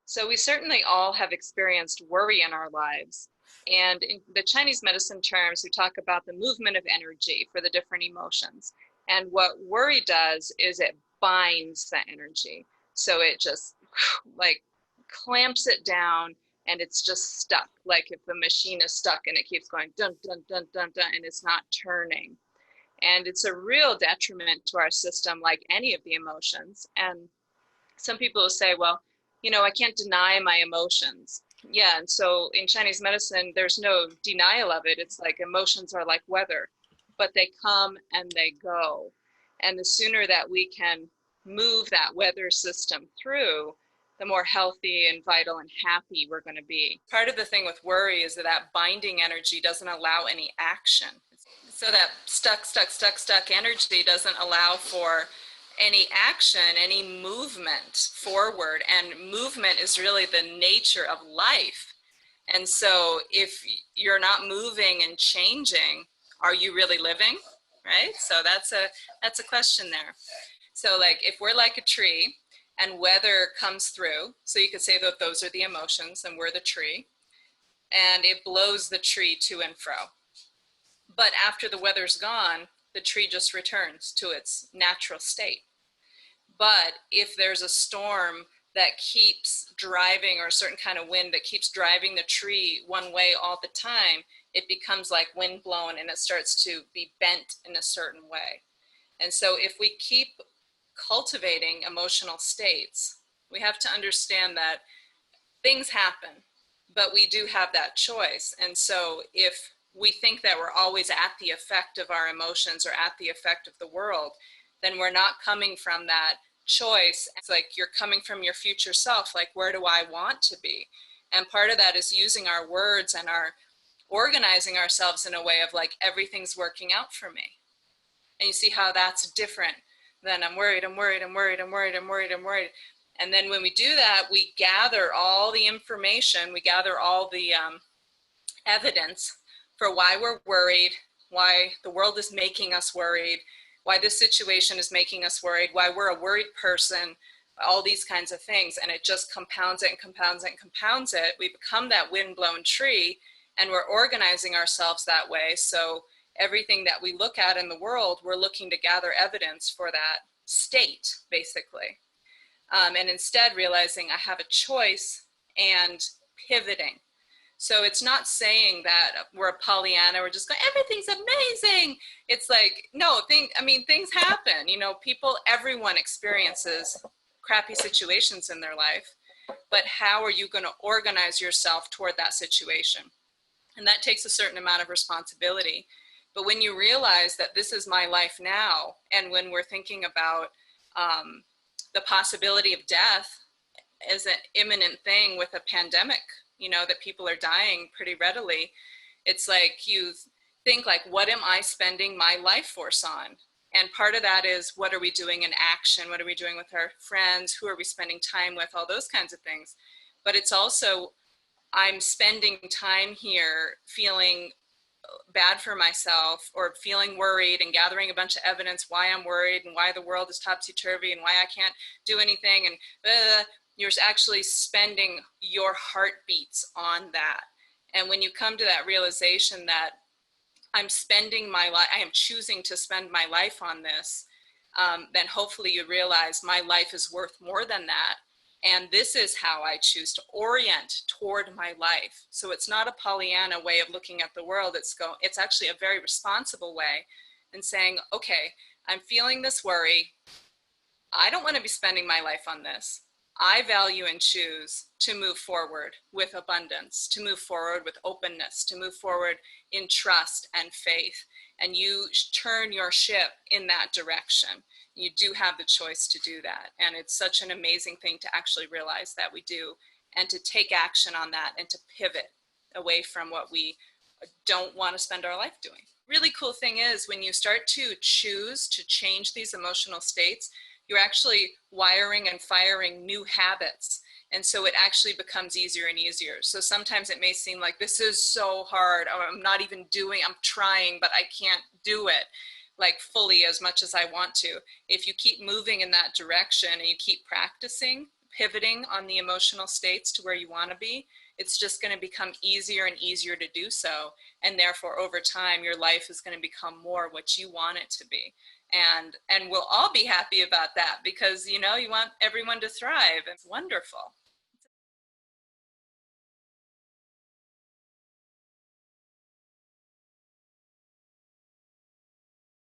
So we certainly all have experienced worry in our lives. And in the Chinese medicine terms, we talk about the movement of energy for the different emotions. And what worry does is it binds that energy. So it just like clamps it down and it's just stuck. Like if the machine is stuck and it keeps going dun, dun, dun, dun, dun, and it's not turning. And it's a real detriment to our system, like any of the emotions. And some people will say, well, I can't deny my emotions. Yeah, and so in Chinese medicine, there's no denial of it. It's like emotions are like weather, but they come and they go. And the sooner that we can move that weather system through, the more healthy and vital and happy we're going to be. Part of the thing with worry is that that binding energy doesn't allow any action. So that stuck energy doesn't allow for any action, any movement forward. And movement is really the nature of life. And so if you're not moving and changing, are you really living? Right? So that's a question there. So like if we're like a tree and weather comes through, so you could say that those are the emotions and we're the tree, and it blows the tree to and fro. But after the weather's gone, the tree just returns to its natural state. But if there's a storm that keeps driving, or a certain kind of wind that keeps driving the tree one way all the time, it becomes like wind blown and it starts to be bent in a certain way. And so if we keep cultivating emotional states, we have to understand that things happen, but we do have that choice. And so if we think that we're always at the effect of our emotions or at the effect of the world, then we're not coming from that choice. It's like you're coming from your future self, like, where do I want to be? And part of that is using our words and our organizing ourselves in a way of like, everything's working out for me. And you see how that's different than I'm worried, I'm worried, I'm worried, I'm worried, I'm worried, I'm worried. And then when we do that, we gather all the information, we gather all the evidence for why we're worried, why the world is making us worried, why this situation is making us worried, why we're a worried person, all these kinds of things. And it just compounds it and compounds it and compounds it. We become that wind-blown tree, and we're organizing ourselves that way. So everything that we look at in the world, we're looking to gather evidence for that state, basically. And instead realizing I have a choice and pivoting. So it's not saying that we're a Pollyanna, we're just going, everything's amazing. It's like, no, things happen. Everyone experiences crappy situations in their life, but how are you going to organize yourself toward that situation? And that takes a certain amount of responsibility. But when you realize that this is my life now, and when we're thinking about the possibility of death as an imminent thing with a pandemic, that people are dying pretty readily, it's like you think like, what am I spending my life force on? And part of that is, what are we doing in action? What are we doing with our friends? Who are we spending time with? All those kinds of things. But it's also, I'm spending time here feeling bad for myself or feeling worried and gathering a bunch of evidence why I'm worried and why the world is topsy-turvy and why I can't do anything, and you're actually spending your heartbeats on that. And when you come to that realization that I'm spending my life, I am choosing to spend my life on this, then hopefully you realize my life is worth more than that. And this is how I choose to orient toward my life. So it's not a Pollyanna way of looking at the world. It's actually a very responsible way, and saying, okay, I'm feeling this worry. I don't want to be spending my life on this. I value and choose to move forward with abundance, to move forward with openness, to move forward in trust and faith. And you turn your ship in that direction. You do have the choice to do that. And it's such an amazing thing to actually realize that we do, and to take action on that and to pivot away from what we don't want to spend our life doing. Really cool thing is, when you start to choose to change these emotional states, you're actually wiring and firing new habits. And so it actually becomes easier and easier. So sometimes it may seem like, this is so hard, or I'm trying, but I can't do it like fully as much as I want to. If you keep moving in that direction and you keep practicing, pivoting on the emotional states to where you want to be, it's just going to become easier and easier to do so. And therefore, over time, your life is going to become more what you want it to be. And we'll all be happy about that because, you know, you want everyone to thrive. It's wonderful.